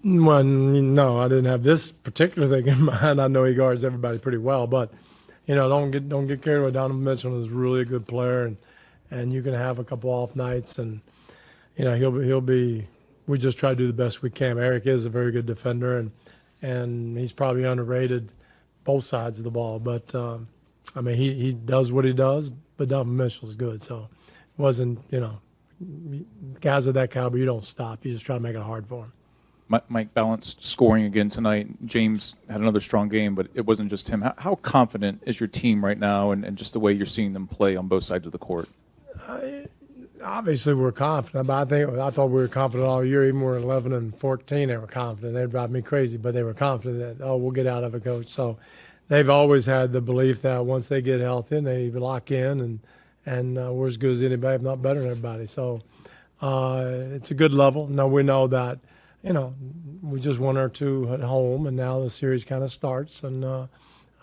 Well, no, I didn't have this particular thing in mind. I know he guards everybody pretty well, but don't get carried away. Donovan Mitchell is really a good player, and you can have a couple off nights, and he'll be. We just try to do the best we can. Eric is a very good defender, and he's probably underrated both sides of the ball. But he does what he does. But Donovan Mitchell's good, so it wasn't guys of that caliber. You don't stop. You just try to make it hard for him. Mike balanced scoring again tonight. James had another strong game, but it wasn't just him. How confident is your team right now, and just the way you're seeing them play on both sides of the court? Obviously, we're confident, but I thought we were confident all year. Even when we were 11-14, they were confident. They drive me crazy, but they were confident that we'll get out of it, coach. So they've always had the belief that once they get healthy, they lock in, and we're as good as anybody, if not better than everybody. So it's a good level. Now we know that. We just won our 2 at home, and now the series kind of starts, and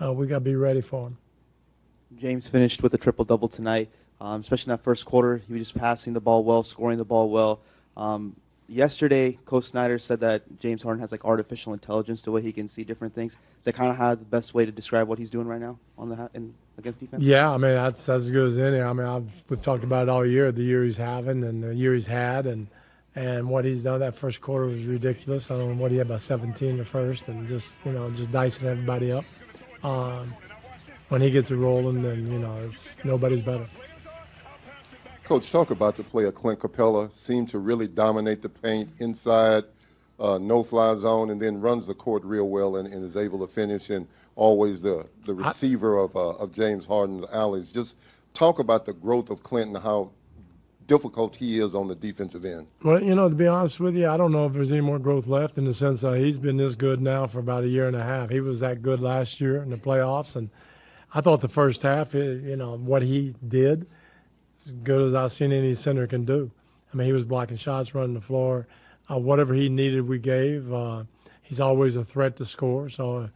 we got to be ready for them. James finished with a triple-double tonight, especially in that first quarter. He was just passing the ball well, scoring the ball well. Yesterday, Coach Snyder said that James Harden has artificial intelligence, the way he can see different things. Is that kind of how the best way to describe what he's doing right now against defense? Yeah, that's as good as any. We've talked about it all year, the year he's having and the year he's had, and what he's done. That first quarter was ridiculous. I don't know what he had, about 17 the first, and just dicing everybody up. When he gets it rolling, then nobody's better. Coach, talk about the play of Clint Capella. Seemed to really dominate the paint inside, no-fly zone, and then runs the court real well and is able to finish, and always the receiver of James Harden's alleys. Just talk about the growth of Clint and how difficult he is on the defensive end. Well, to be honest with you, I don't know if there's any more growth left, in the sense that he's been this good now for about a year and a half. He was that good last year in the playoffs, and I thought the first half, what he did, as good as I've seen any center can do. He was blocking shots, running the floor. Whatever he needed, we gave. He's always a threat to score. So,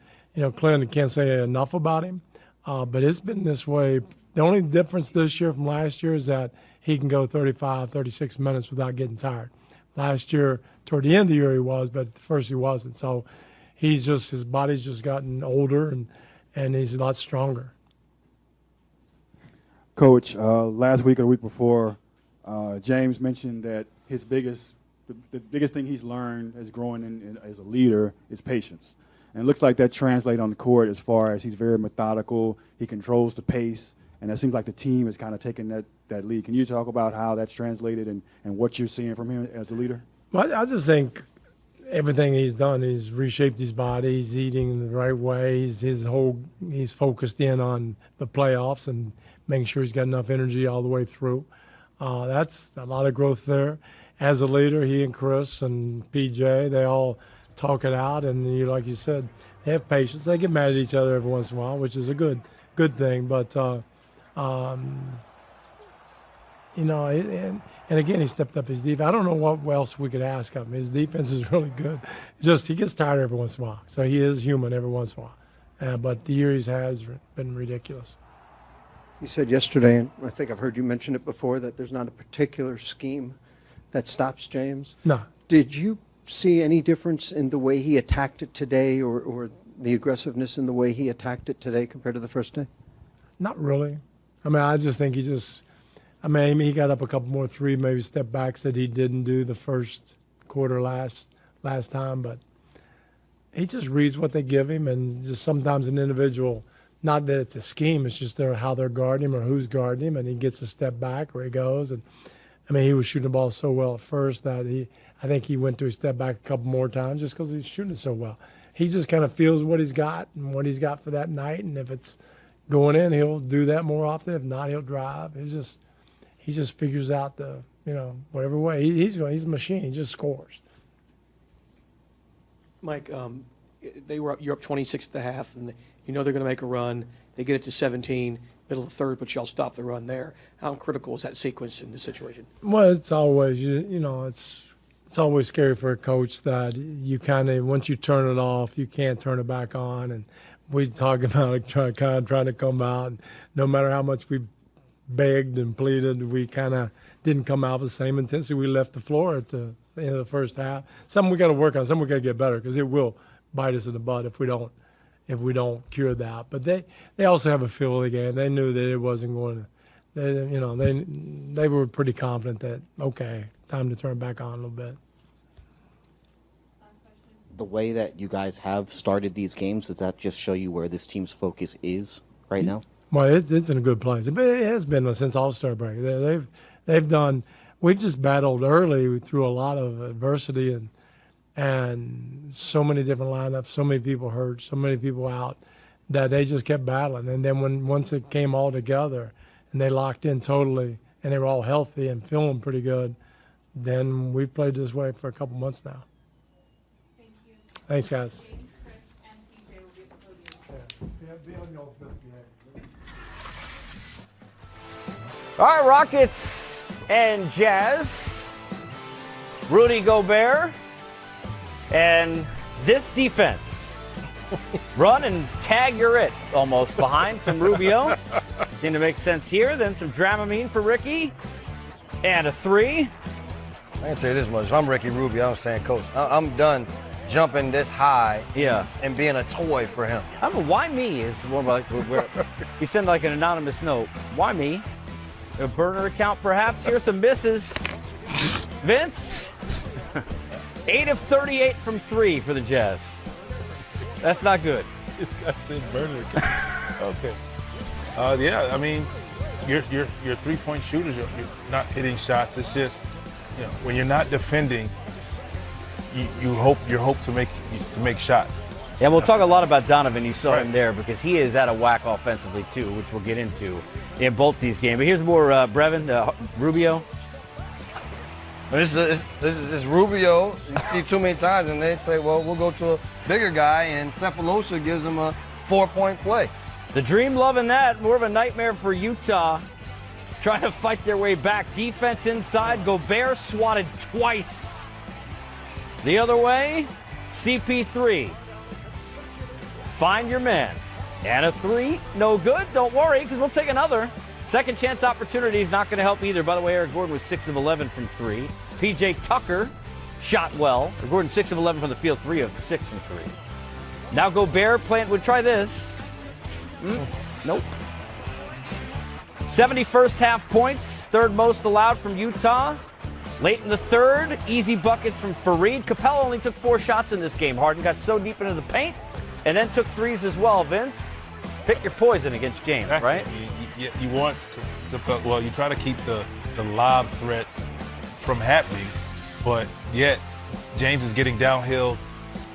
Clint, can't say enough about him, but it's been this way. The only difference this year from last year is that he can go 35, 36 minutes without getting tired. Last year, toward the end of the year he was, but at first he wasn't. So his body's just gotten older, and he's a lot stronger. Coach, last week or the week before, James mentioned that the biggest thing he's learned as growing as a leader is patience. And it looks like that translates on the court as far as he's very methodical, he controls the pace, and it seems like the team is kind of taking that lead. Can you talk about how that's translated and what you're seeing from him as a leader? Well, I just think everything he's done, he's reshaped his body, he's eating the right way, he's focused in on the playoffs and making sure he's got enough energy all the way through. That's a lot of growth there. As a leader, he and Chris and PJ, they all talk it out, and like you said, they have patience. They get mad at each other every once in a while, which is a good thing, but and again, he stepped up his defense. I don't know what else we could ask of him. His defense is really good. He gets tired every once in a while. So he is human every once in a while. But the year he's had has been ridiculous. You said yesterday, and I think I've heard you mention it before, that there's not a particular scheme that stops James. No. Did you see any difference in the way he attacked it today, or the aggressiveness in the way he attacked it today compared to the first day? Not really. I just think he got up a couple more three, maybe step backs that he didn't do the first quarter last time, but he just reads what they give him, and just sometimes an individual, not that it's a scheme, it's just how they're guarding him or who's guarding him, and he gets a step back where he goes. And he was shooting the ball so well at first that I think he went to a step back a couple more times just because he's shooting it so well. He just kind of feels what he's got and what he's got for that night, and if it's going in, he'll do that more often. If not, he'll drive. He just figures out whatever way. He's a machine. He just scores. Mike, you're up 26 at the half, and they're going to make a run. They get it to 17, middle of the third, but y'all stop the run there. How critical is that sequence in this situation? Well, it's always it's always scary for a coach that you kind of, once you turn it off, you can't turn it back on. And we talk about trying to come out. And no matter how much we begged and pleaded, we kind of didn't come out with the same intensity. We left the floor at the end of the first half. Something we got to work on. Something we got to get better because it will bite us in the butt if we don't cure that. But they also have a feel of the game. They knew that it wasn't going to. They were pretty confident that okay, time to turn back on a little bit. The way that you guys have started these games, does that just show you where this team's focus is right now? Well, it's in a good place. It has been since All-Star break. They've done. We've just battled early through a lot of adversity and so many different lineups, so many people hurt, so many people out, that they just kept battling. And then once it came all together and they locked in totally and they were all healthy and feeling pretty good, then we've played this way for a couple months now. Thank you. Thanks, guys. James, Chris, and PJ will be at the podium. All right, Rockets and Jazz. Rudy Gobert and this defense. Run and tag, you're it. Almost behind from Rubio. Seemed to make sense here. Then some Dramamine for Ricky. And a three. I can tell you this much. If I'm Ricky Rubio, I'm saying, Coach, I'm done jumping this high and being a toy for him. I mean, why me is more like, you send like an anonymous note. Why me? A burner account, perhaps. Here's some misses. Vince, 8 of 38 from 3 for the Jazz. That's not good. This guy said burner account. Okay. Yeah, I mean, your three-point shooters, you're not hitting shots. It's just, when you're not defending, you hope to make shots. Yeah, we'll talk a lot about Donovan. You saw him there because he is out of whack offensively too, which we'll get into in both these games. But here's more Brevin, Rubio. This is Rubio. You see too many times, and they say, well, we'll go to a bigger guy, and Cephalosha gives him a 4-point play. The Dream loving that. More of a nightmare for Utah. Trying to fight their way back. Defense inside. Gobert swatted twice. The other way, CP3. Find your man. And a three, no good. Don't worry, because we'll take another. Second chance opportunity is not going to help either. By the way, Eric Gordon was 6 of 11 from 3. PJ Tucker shot well. Eric Gordon 6 of 11 from the field, 3 of 6 from 3. Now Gobert playing, would try this. Nope. 71st half points, third most allowed from Utah. Late in the third, easy buckets from Fareed. Capella only took 4 shots in this game. Harden got so deep into the paint and then took threes as well. Vince, pick your poison against James, right? You want to, you try to keep the lob threat from happening, but yet James is getting downhill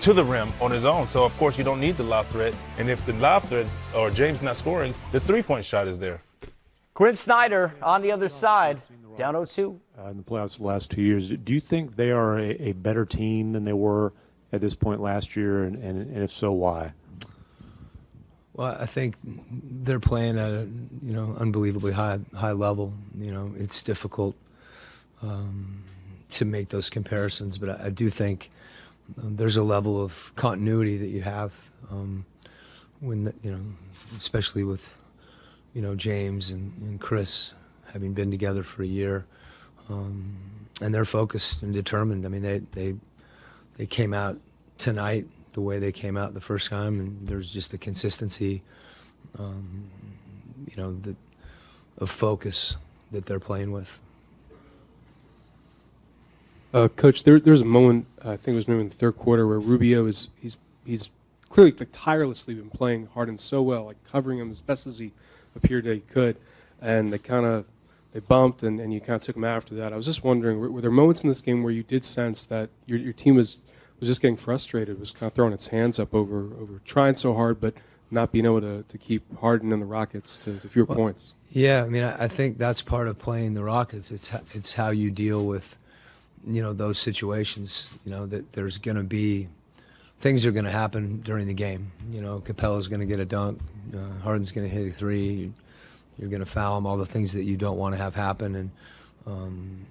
to the rim on his own. So, of course, you don't need the lob threat. And if the lob threat or James not scoring, the three-point shot is there. Quinn Snyder on the other side, down 0-2. In the playoffs the last 2 years, do you think they are a better team than they were at this point last year, and if so, why? Well, I think they're playing at a unbelievably high level. It's difficult to make those comparisons, but I do think there's a level of continuity that you have when especially with James and Chris having been together for a year, and they're focused and determined. I mean, they came out tonight the way they came out the first time, and there's just a consistency, of focus that they're playing with. Coach, there's a moment, I think it was maybe in the third quarter, where Rubio he's clearly tirelessly been playing Harden so well, like covering him as best as he appeared that he could, and they bumped and you kind of took him out after that. I was just wondering, were there moments in this game where you did sense that your team was just getting frustrated, was kind of throwing its hands up over trying so hard but not being able to keep Harden and the Rockets to fewer points? Yeah, I mean, I think that's part of playing the Rockets. It's how you deal with those situations. That there's going to be things are going to happen during the game. Capella's going to get a dunk, Harden's going to hit a three, you're going to foul him, all the things that you don't want to have happen, and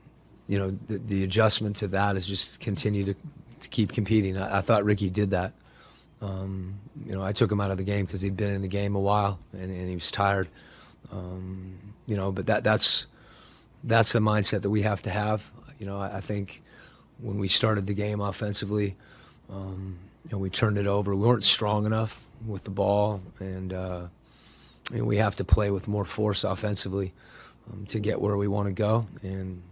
the adjustment to that is just continue to keep competing. I thought Ricky did that. I took him out of the game because he'd been in the game a while and he was tired. But that's the mindset that we have to have. I think when we started the game offensively, we turned it over. We weren't strong enough with the ball, and we have to play with more force offensively to get where we want to go. And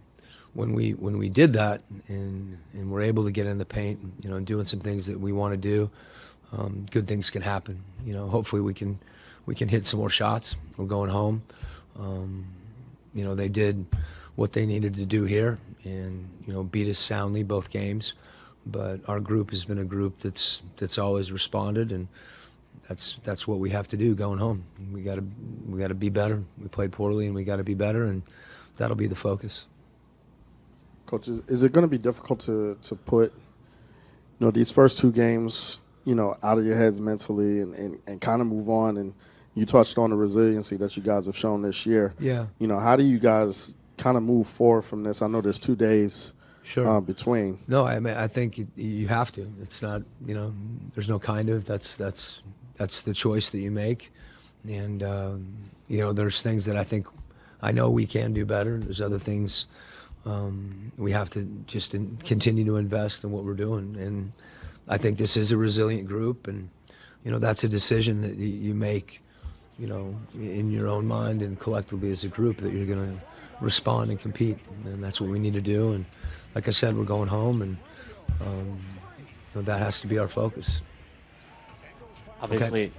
when we did that, and we're able to get in the paint, doing some things that we want to do, good things can happen. Hopefully we can hit some more shots. We're going home. They did what they needed to do here, and beat us soundly both games. But our group has been a group that's always responded, and that's what we have to do going home. We got to be better. We played poorly, and we got to be better, and that'll be the focus. Coach, is it going to be difficult to put these first two games out of your heads mentally and kind of move on? And you touched on the resiliency that you guys have shown this year. Yeah. How do you guys kind of move forward from this? I know there's 2 days between. No, I think you have to. It's not, there's no kind of. That's the choice that you make. And, there's things that I know we can do better. There's other things we have to just continue to invest in what we're doing. And I think this is a resilient group, and, that's a decision that you make, in your own mind and collectively as a group, that you're going to respond and compete. And that's what we need to do. And like I said, we're going home, and that has to be our focus. Obviously,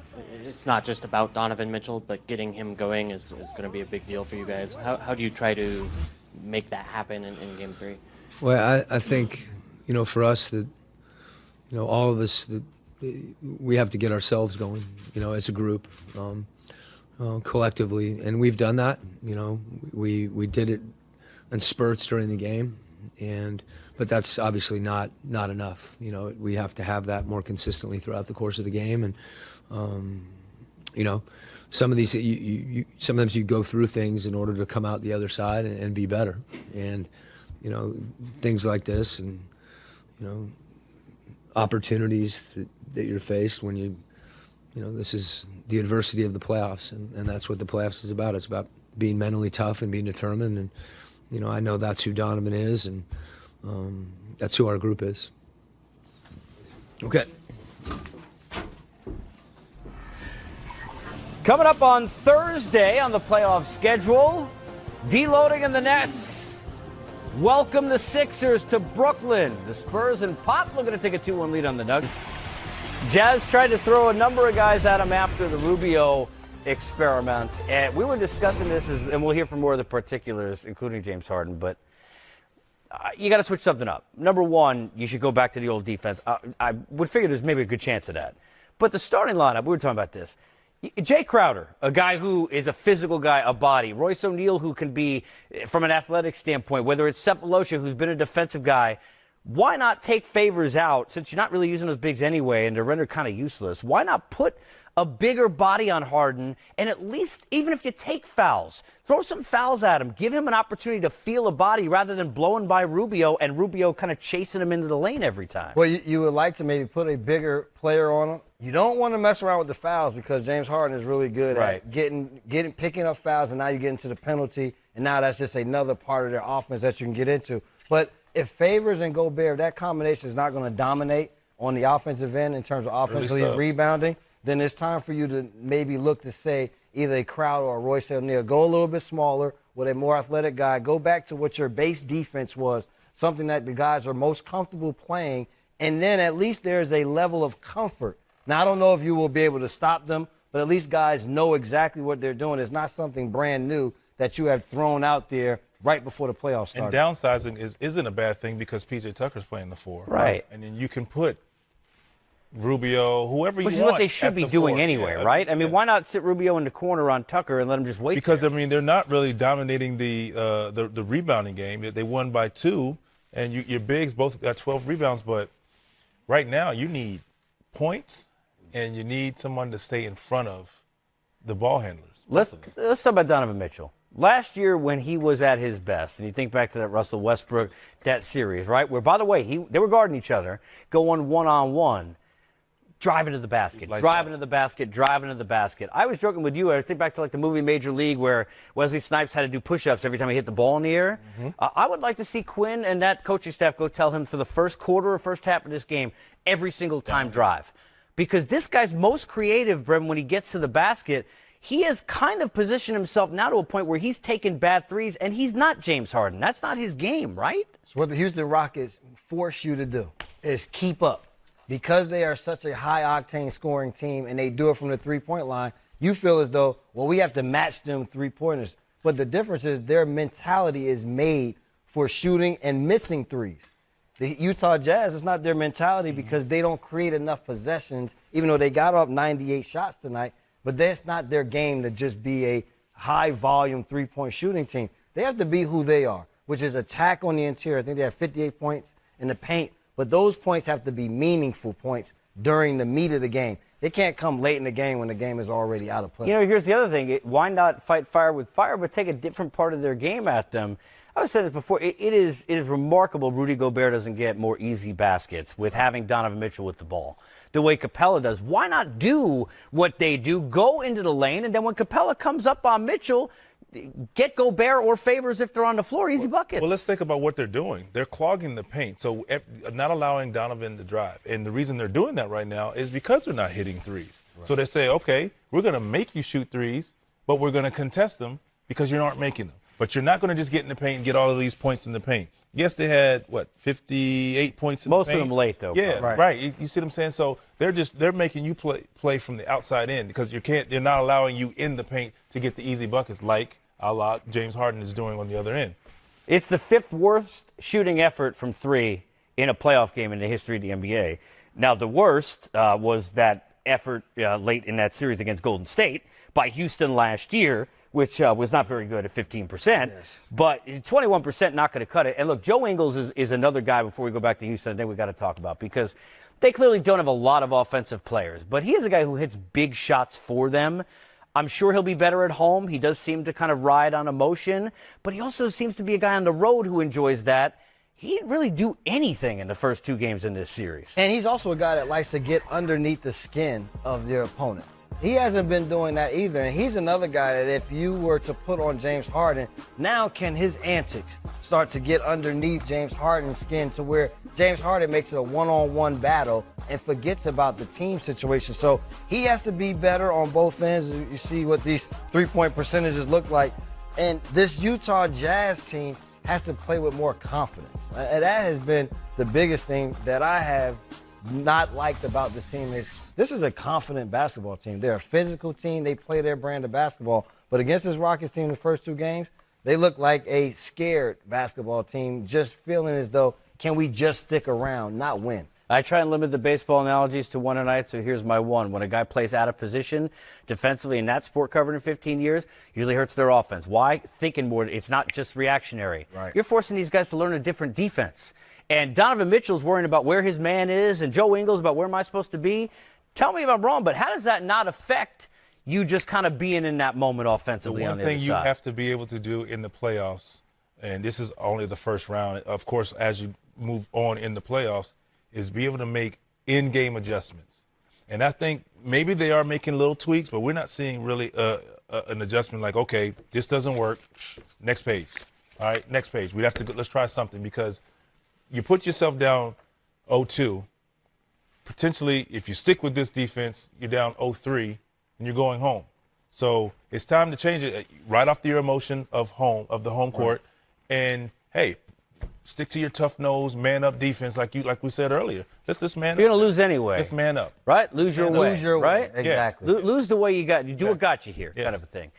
it's not just about Donovan Mitchell, but getting him going is going to be a big deal for you guys. How do you try to make that happen in Game 3? Well, I think, for us that, all of us, that we have to get ourselves going, as a group, collectively. And we've done that. We did it in spurts during the game, but that's obviously not enough. We have to have that more consistently throughout the course of the game. And, some of these, sometimes you go through things in order to come out the other side and be better. And, things like this, and, opportunities that you're faced when this is the adversity of the playoffs, and that's what the playoffs is about. It's about being mentally tough and being determined. And, I know that's who Donovan is, and that's who our group is. Okay. Coming up on Thursday on the playoff schedule, deloading in the Nets. Welcome the Sixers to Brooklyn. The Spurs and Pop looking to take a 2-1 lead on the Nuggets. Jazz tried to throw a number of guys at him after the Rubio experiment. And we were discussing this, and we'll hear from more of the particulars, including James Harden. But you got to switch something up. Number one, you should go back to the old defense. I would figure there's maybe a good chance of that. But the starting lineup, we were talking about this. Jay Crowder, a guy who is a physical guy, a body. Royce O'Neal, who can be, from an athletic standpoint, whether it's Cephalosha, who's been a defensive guy. Why not take Favors out, since you're not really using those bigs anyway, and they're rendered kind of useless? Why not put a bigger body on Harden, and at least, even if you take fouls, throw some fouls at him. Give him an opportunity to feel a body rather than blowing by Rubio and Rubio kind of chasing him into the lane every time. Well, you would like to maybe put a bigger player on him. You don't want to mess around with the fouls because James Harden is really good at picking up fouls, and now you get into the penalty, and now that's just another part of their offense that you can get into. But if Favors and Gobert, that combination is not going to dominate on the offensive end in terms of offensively rebounding, then it's time for you to maybe look to say either a Crowder or a Royce O'Neal. Go a little bit smaller with a more athletic guy. Go back to what your base defense was, something that the guys are most comfortable playing, and then at least there's a level of comfort. Now, I don't know if you will be able to stop them, but at least guys know exactly what they're doing. It's not something brand new that you have thrown out there right before the playoffs started. And downsizing isn't a bad thing because P.J. Tucker's playing the 4. Right. And then you can put Rubio, whoever you want. Which is what they should be doing anyway, right? I mean, why not sit Rubio in the corner on Tucker and let him just wait? Because, I mean, they're not really dominating the rebounding game. They won by 2, and your bigs both got 12 rebounds. But right now you need points, and you need someone to stay in front of the ball handlers. Let's talk about Donovan Mitchell. Last year when he was at his best, and you think back to that Russell Westbrook, that series, right? Where, by the way, they were guarding each other, going one-on-one. driving to the basket, driving to the basket, driving to the basket. I was joking with you. I think back to like the movie Major League where Wesley Snipes had to do push-ups every time he hit the ball in the air. I would like to see Quinn and that coaching staff go tell him for the first quarter or first half of this game, every single time drive. Because this guy's most creative, Brevin, when he gets to the basket. He has kind of positioned himself now to a point where he's taking bad threes, and he's not James Harden. That's not his game, right? So what the Houston Rockets force you to do is keep up. Because they are such a high-octane scoring team and they do it from the three-point line, you feel as though, well, we have to match them three-pointers. But the difference is their mentality is made for shooting and missing threes. The Utah Jazz, it's not their mentality because they don't create enough possessions, even though they got up 98 shots tonight. But that's not their game to just be a high-volume three-point shooting team. They have to be who they are, which is attack on the interior. I think they have 58 points in the paint. But those points have to be meaningful points during the meat of the game. They can't come late in the game when the game is already out of play. You know, here's the other thing. Why not fight fire with fire, but take a different part of their game at them? I've said this before. It is remarkable Rudy Gobert doesn't get more easy baskets with having Donovan Mitchell with the ball the way Capella does. Why not do what they do, go into the lane, and then when Capella comes up on Mitchell, get Gobert or Favors if they're on the floor, easy buckets. Well, let's think about what they're doing. They're clogging the paint, so not allowing Donovan to drive. And the reason they're doing that right now is because they're not hitting threes. Right. So they say, okay, we're going to make you shoot threes, but we're going to contest them because you aren't making them. But you're not going to just get in the paint and get all of these points in the paint. Yes, they had, 58 points in the paint? Most of them late, though. Yeah, right. You see what I'm saying? So they're making you play from the outside in because they're not allowing you in the paint to get the easy buckets like a la James Harden is doing on the other end. It's the 5th worst shooting effort from three in a playoff game in the history of the NBA. Now, the worst was that effort late in that series against Golden State by Houston last year, which was not very good at 15%. Yes. But 21% not going to cut it. And look, Joe Ingles is another guy before we go back to Houston I think we got to talk about because they clearly don't have a lot of offensive players. But he is a guy who hits big shots for them. I'm sure he'll be better at home. He does seem to kind of ride on emotion. But he also seems to be a guy on the road who enjoys that. He didn't really do anything in the first 2 games in this series. And he's also a guy that likes to get underneath the skin of their opponent. He hasn't been doing that either, and he's another guy that if you were to put on James Harden, now can his antics start to get underneath James Harden's skin to where James Harden makes it a one-on-one battle and forgets about the team situation. So he has to be better on both ends. You see what these three-point percentages look like. And this Utah Jazz team has to play with more confidence. And that has been the biggest thing that I have not liked about this team is this is a confident basketball team. They're a physical team. They play their brand of basketball. But against this Rockets team in the first 2 games, they look like a scared basketball team, just feeling as though, can we just stick around, not win? I try and limit the baseball analogies to one a night, so here's my one. When a guy plays out of position defensively in that sport covered in 15 years, usually hurts their offense. Why? Thinking more. It's not just reactionary. Right. You're forcing these guys to learn a different defense. And Donovan Mitchell's worrying about where his man is, and Joe Ingles about where am I supposed to be. Tell me if I'm wrong, but how does that not affect you just kind of being in that moment offensively on the other side? The one thing you have to be able to do in the playoffs, and this is only the first round, of course, as you move on in the playoffs, is be able to make in-game adjustments. And I think maybe they are making little tweaks, but we're not seeing really an adjustment like, okay, this doesn't work, next page. All right, next page. We have to let's try something because you put yourself down 0-2. Potentially, if you stick with this defense, you're down 0-3, and you're going home. So it's time to change it right off your emotion of the home court, and hey, stick to your tough nose, man up defense like we said earlier. Let's man up. You're gonna lose anyway. Let's man up. Right? Lose your way. Lose your right? way. Exactly. Lose the way you got. You do what got you here, kind of a thing.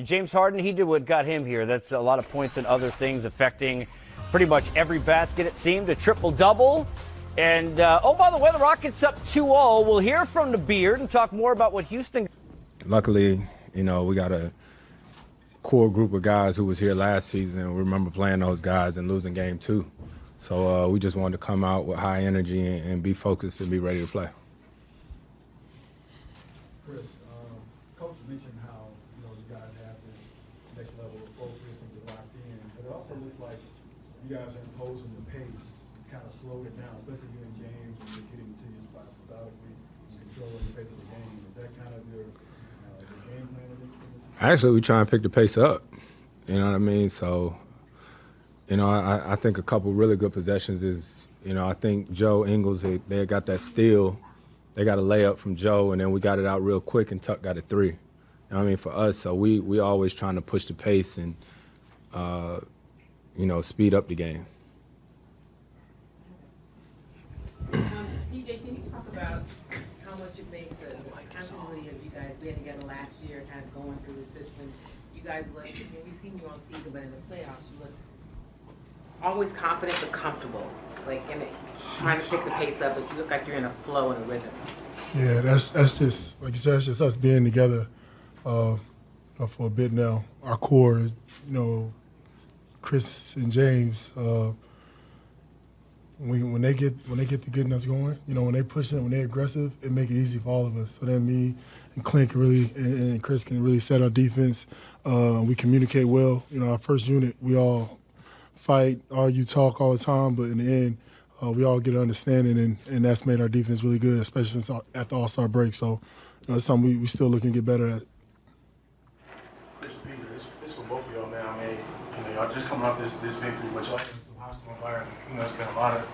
James Harden, he did what got him here. That's a lot of points and other things affecting pretty much every basket. It seemed a triple-double. And, by the way, the Rockets up 2-0. We'll hear from the Beard and talk more about what Houston. Luckily, we got a core group of guys who was here last season. We remember playing those guys and losing game 2. So we just wanted to come out with high energy and be focused and be ready to play. Chris, Coach mentioned how, you guys have this next level of focus and you're locked in, but it also looks like you guys are imposing the pace, kind of slow it down, especially you and James when you're getting to your spots methodically. Actually, we try and pick the pace up. You know what I mean? So, you know, I think a couple really good possessions is, you know, I think Joe Ingles, they got that steal. They got a layup from Joe, and then we got it out real quick, and Tuck got a three. You know what I mean? For us, so we always trying to push the pace and, you know, speed up the game. DJ, can you talk about how much it makes accountability of you guys being together last year, kind of going through the system? You guys look, we've seen you on season, but in the playoffs, you look always confident but comfortable, like trying to pick the pace up, but you look like you're in a flow and a rhythm. Yeah, that's just, like you said, it's just us being together for a bit now. Our core, you know, Chris and James, when they get the goodness going, you know, when they push it, when they're aggressive, it make it easy for all of us. So then me and Clint can really, and Chris can really set our defense. We communicate well. You know, our first unit, we all fight, argue, talk all the time, but in the end, we all get an understanding, and that's made our defense really good, especially since after All-Star break. So, you know, it's something we still looking to get better at. Chris, Peter, this for both of y'all, man. I mean, you know, y'all just coming off this victory, but y'all in a hostile environment. You know, it's been a lot of,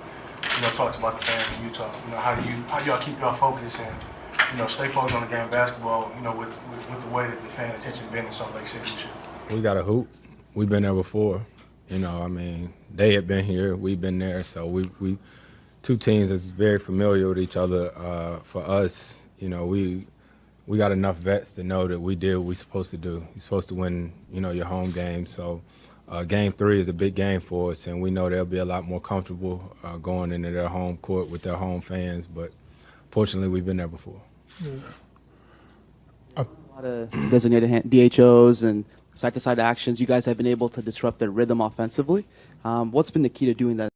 you know, talks about the fans in Utah. You know, how y'all keep y'all focused and, you know, stay focused on the game of basketball, you know, with the way that the fan attention been in Salt Lake City this year. We got a hoop. We've been there before. You know, I mean, they had been here, we've been there, so we two teams that's very familiar with each other. For us, you know, we got enough vets to know that we did what we're supposed to do. You're supposed to win, you know, your home game. So Game 3 is a big game for us, and we know they'll be a lot more comfortable going into their home court with their home fans. But fortunately, we've been there before. Yeah. A lot of designated DHOs and side-to-side actions. You guys have been able to disrupt their rhythm offensively. What's been the key to doing that?